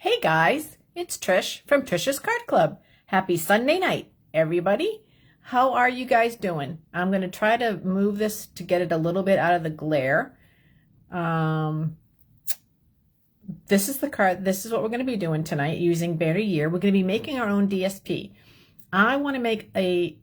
Hey guys, it's Trish from Trisha's Card Club. Happy Sunday night, everybody. How are you guys doing? I'm going to try to move this to get it a little bit out of the glare. This is the card. This is what we're going to be doing tonight using Banner Year. We're going to be making our own DSP. I want to make a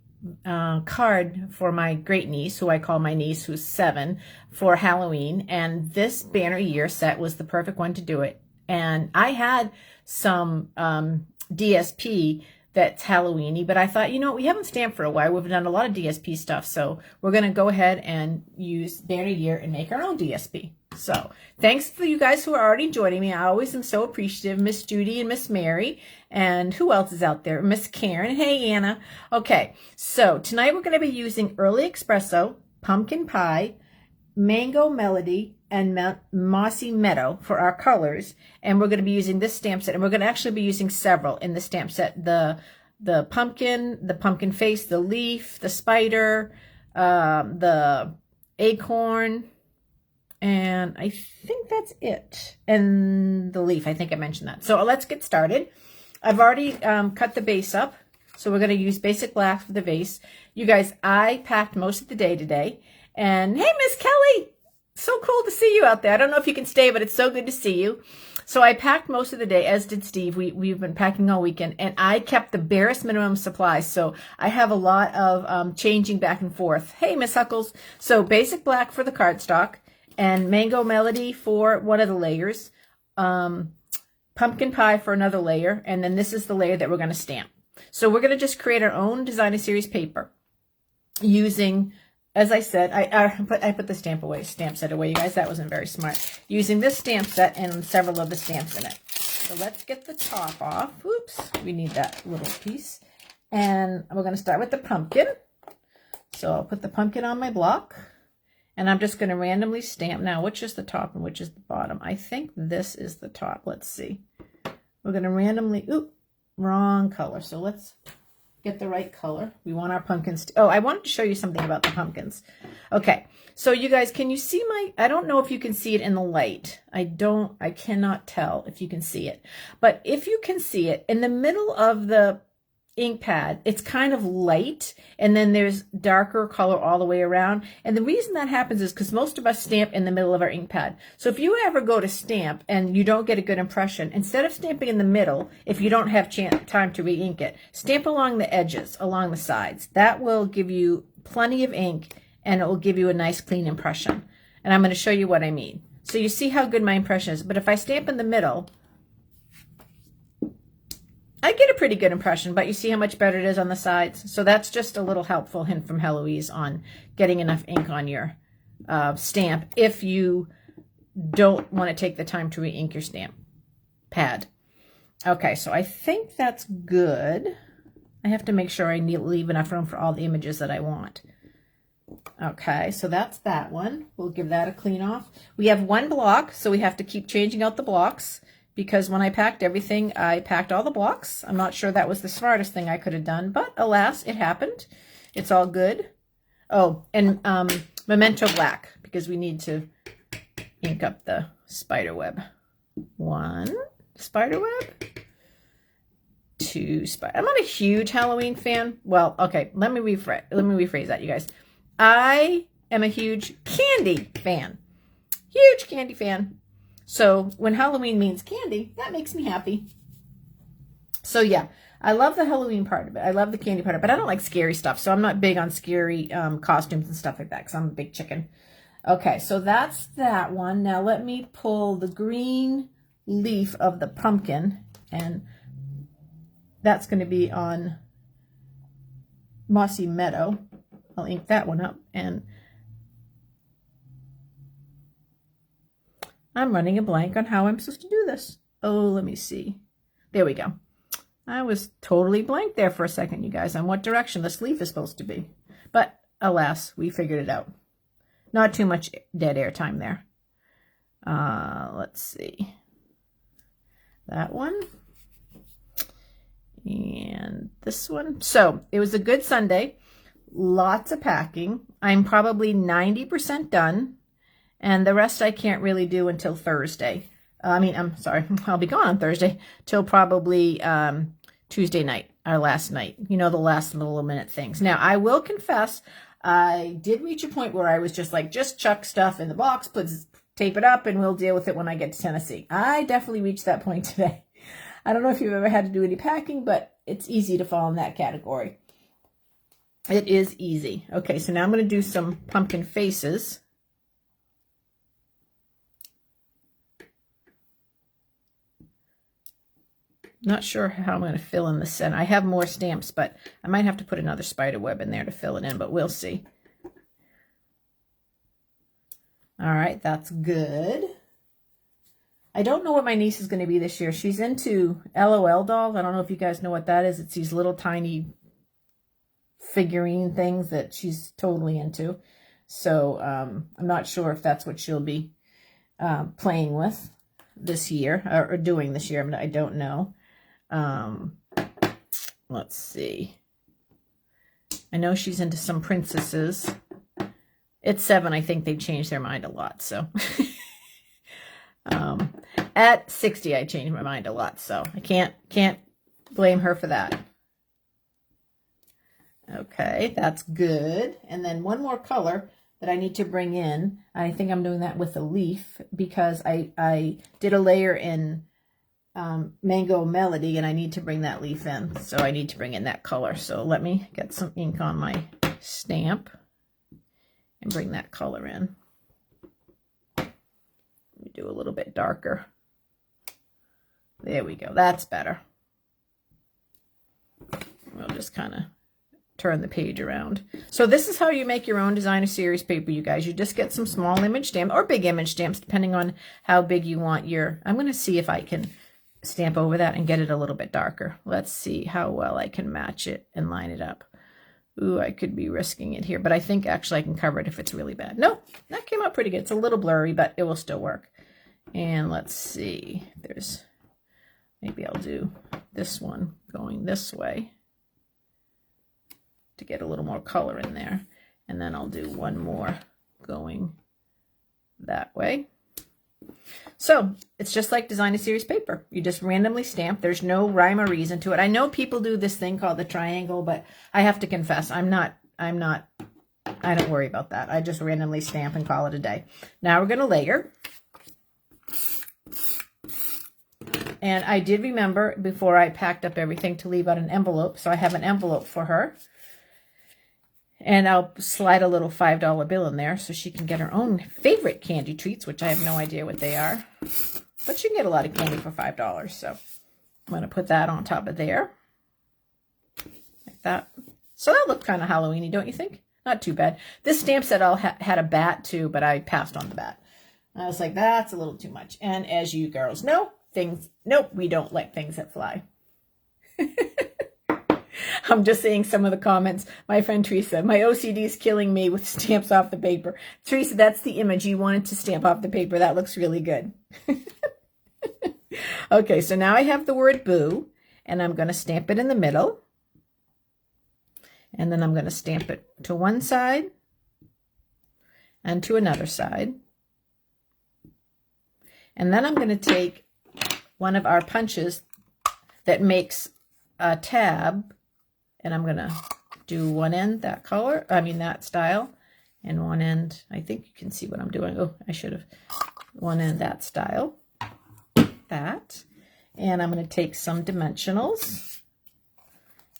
card for my great niece, who I call my niece, who's 7, for Halloween. And this Banner Year set was the perfect one to do it. And I had some DSP that's Halloween-y, but I thought, you know, we haven't stamped for a while. We've done a lot of DSP stuff, so we're going to go ahead and use Banner Year and make our own DSP. So thanks for you guys who are already joining me. I always am so appreciative. Miss Judy and Miss Mary. And who else is out there? Miss Karen. Hey, Anna. Okay, so tonight we're going to be using Early Espresso, Pumpkin Pie, Mango Melody, and Mossy Meadow for our colors. And we're going to be using this stamp set. And we're going to actually be using several in the stamp set. The pumpkin face, the leaf, the spider, the acorn, and I think that's it. And the leaf, I think I mentioned that. So let's get started. I've already cut the base up. So we're going to use basic black for the base. You guys, I packed most of the day today. And hey, Miss Kelly, so cool to see you out there. I don't know if you can stay, but it's so good to see you. So I packed most of the day, as did Steve. We've been packing all weekend, and I kept the barest minimum supplies. So I have a lot of changing back and forth. Hey, Miss Huckles. So basic black for the cardstock, and Mango Melody for one of the layers, Pumpkin Pie for another layer, and then this is the layer that we're going to stamp. So we're going to just create our own designer series paper using, as I said, I put the stamp set away, you guys. That wasn't very smart. Using this stamp set and several of the stamps in it. So let's get the top off. Oops, we need that little piece. And we're going to start with the pumpkin. So I'll put the pumpkin on my block. And I'm just going to randomly stamp. Now, which is the top and which is the bottom? I think this is the top. Let's see. We're going to randomly, wrong color. So let's get the right color. We want our pumpkins to, I wanted to show you something about the pumpkins. Okay, so you guys, can you see I don't know if you can see it in the light. I cannot tell if you can see it. But if you can see it, in the middle of the ink pad, it's kind of light, and then there's darker color all the way around. And the reason that happens is because most of us stamp in the middle of our ink pad. So if you ever go to stamp and you don't get a good impression, instead of stamping in the middle, if you don't have time to re-ink it, stamp along the edges, along the sides. That will give you plenty of ink, and it will give you a nice clean impression. And I'm going to show you what I mean. So you see how good my impression is. But if I stamp in the middle, I get a pretty good impression, but you see how much better it is on the sides. So that's just a little helpful hint from Heloise on getting enough ink on your stamp if you don't want to take the time to re-ink your stamp pad. Okay, so I think that's good. I have to make sure I leave enough room for all the images that I want. Okay, so that's that one. We'll give that a clean off. We have one block, so we have to keep changing out the blocks, because when I packed everything, I packed all the blocks. I'm not sure that was the smartest thing I could have done, but alas, it happened. It's all good. Oh, and Memento Black, because we need to ink up the spider web. 1 spider web. 2 spider. I'm not a huge Halloween fan. Well, okay, let me rephrase that, you guys. I am a huge candy fan. Huge candy fan. So when Halloween means candy, that makes me happy. So yeah, I love the Halloween part of it. I love the candy part of it, but I don't like scary stuff. So I'm not big on scary costumes and stuff like that, because I'm a big chicken. Okay, so that's that one. Now let me pull the green leaf of the pumpkin, and that's going to be on Mossy Meadow. I'll ink that one up, and I'm running a blank on how I'm supposed to do this. Oh, let me see. There we go. I was totally blank there for a second, you guys, on what direction this leaf is supposed to be. But alas, we figured it out. Not too much dead air time there. Let's see. That one. And this one. So it was a good Sunday. Lots of packing. I'm probably 90% done. And the rest I can't really do until Thursday. I'm sorry, I'll be gone on Thursday till probably Tuesday night, our last night. You know, the last little minute things. Now, I will confess, I did reach a point where I was just like, just chuck stuff in the box, tape it up, and we'll deal with it when I get to Tennessee. I definitely reached that point today. I don't know if you've ever had to do any packing, but it's easy to fall in that category. It is easy. Okay, so now I'm going to do some pumpkin faces. Not sure how I'm going to fill in the center. I have more stamps, but I might have to put another spider web in there to fill it in, but we'll see. All right, that's good. I don't know what my niece is going to be this year. She's into LOL dolls. I don't know if you guys know what that is. It's these little tiny figurine things that she's totally into. So I'm not sure if that's what she'll be playing with this year or doing this year. I don't know. Let's see. I know she's into some princesses. At 7, I think they changed their mind a lot. So at 60, I changed my mind a lot. So I can't blame her for that. Okay, that's good. And then one more color that I need to bring in. I think I'm doing that with a leaf because I did a layer in Mango Melody, and I need to bring that leaf in. So I need to bring in that color. So let me get some ink on my stamp and bring that color in. Let me do a little bit darker. There we go. That's better. We'll just kind of turn the page around. So this is how you make your own designer series paper, you guys. You just get some small image stamps or big image stamps, depending on how big you want your... I'm going to see if I can stamp over that and get it a little bit darker. Let's see how well I can match it and line it up. Ooh, I could be risking it here, but I think actually I can cover it if it's really bad. No, that came out pretty good. It's a little blurry, but it will still work. And let's see. There's... Maybe I'll do this one going this way to get a little more color in there. And then I'll do one more going that way. So it's just like design a series paper. You just randomly stamp. There's no rhyme or reason to it. I know people do this thing called the triangle, but I have to confess, I don't worry about that. I just randomly stamp and call it a day. Now we're going to layer. And I did remember before I packed up everything to leave out an envelope. So I have an envelope for her. And I'll slide a little $5 bill in there so she can get her own favorite candy treats, which I have no idea what they are. But she can get a lot of candy for $5. So I'm going to put that on top of there. Like that. So that looked kind of Halloween-y, don't you think? Not too bad. This stamp set all had a bat too, but I passed on the bat. I was like, that's a little too much. And as you girls know, nope, we don't like things that fly. I'm just seeing some of the comments. My friend Teresa, my OCD is killing me with stamps off the paper. Teresa, that's the image you wanted to stamp off the paper. That looks really good. Okay, so now I have the word boo, and I'm going to stamp it in the middle. And then I'm going to stamp it to one side and to another side. And then I'm going to take one of our punches that makes a tab, and I'm going to do one end that color, that style, and one end, I think you can see what I'm doing. Oh, I should have. One end that style, that. And I'm going to take some dimensionals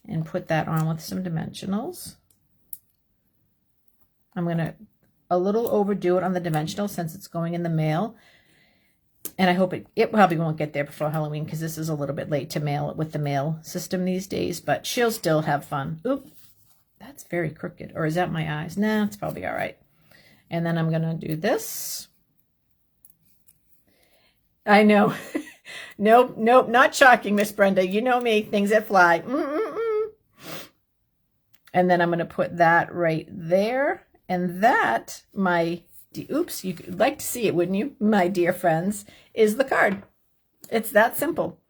and put that on with some dimensionals. I'm going to a little overdo it on the dimensional since it's going in the mail. And I hope it probably won't get there before Halloween because this is a little bit late to mail it with the mail system these days, but she'll still have fun. Oop, that's very crooked. Or is that my eyes? Nah, it's probably all right. And then I'm going to do this. I know. Nope, not shocking, Miss Brenda. You know me, things that fly. And then I'm going to put that right there. And that, oops, you'd like to see it, wouldn't you, my dear friends, is the card. It's that simple.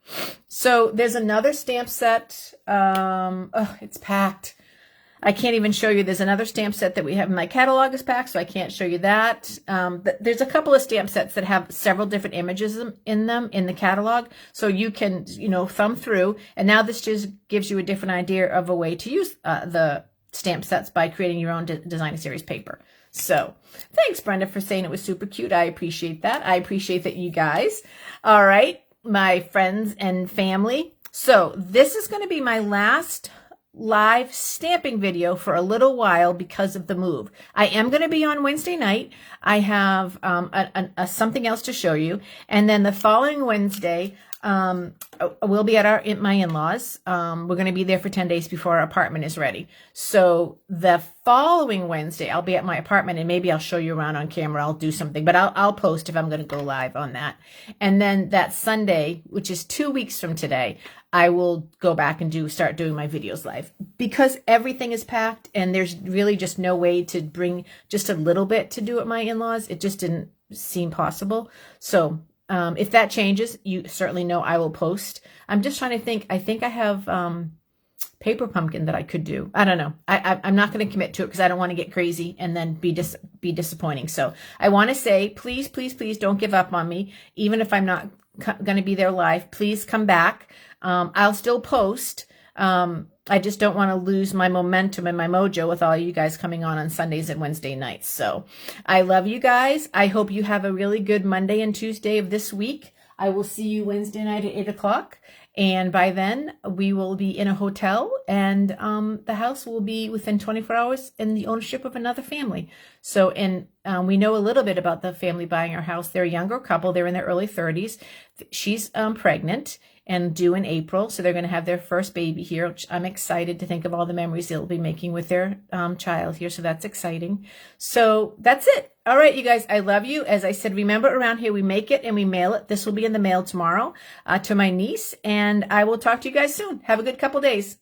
So there's another stamp set. Oh, it's packed. I can't even show you. There's another stamp set that we have in my catalogers pack, so I can't show you that. There's a couple of stamp sets that have several different images in them in the catalog, so you can, thumb through. And now this just gives you a different idea of a way to use the stamp sets by creating your own designer series paper. So thanks, Brenda, for saying it was super cute. I appreciate that. I appreciate that, you guys. All right, my friends and family. So this is going to be my last live stamping video for a little while because of the move. I am going to be on Wednesday night. I have something else to show you. And then the following Wednesday, we'll be at my in-laws. We're going to be there for 10 days before our apartment is ready. So the following Wednesday, I'll be at my apartment, and maybe I'll show you around on camera. I'll do something, but I'll post if I'm going to go live on that. And then that Sunday, which is 2 weeks from today, I will go back and start doing my videos live, because everything is packed and there's really just no way to bring just a little bit to do at my in-laws. It just didn't seem possible. So if that changes, you certainly know I will post. I'm just trying to think. I think I have paper pumpkin that I could do. I don't know. I'm not going to commit to it because I don't want to get crazy and then be disappointing. So I want to say, please, please, please don't give up on me. Even if I'm not going to be there live, please come back. I'll still post. I just don't want to lose my momentum and my mojo with all you guys coming on Sundays and Wednesday nights. So I love you guys. I hope you have a really good Monday and Tuesday of this week. I will see you Wednesday night at 8 o'clock. And by then we will be in a hotel, and the house will be within 24 hours in the ownership of another family. So, and we know a little bit about the family buying our house. They're a younger couple. They're in their early 30s. She's pregnant and due in April. So they're going to have their first baby here, which I'm excited to think of all the memories they'll be making with their child here. So that's exciting. So that's it. All right, you guys, I love you. As I said, remember, around here, we make it and we mail it. This will be in the mail tomorrow to my niece, and I will talk to you guys soon. Have a good couple days.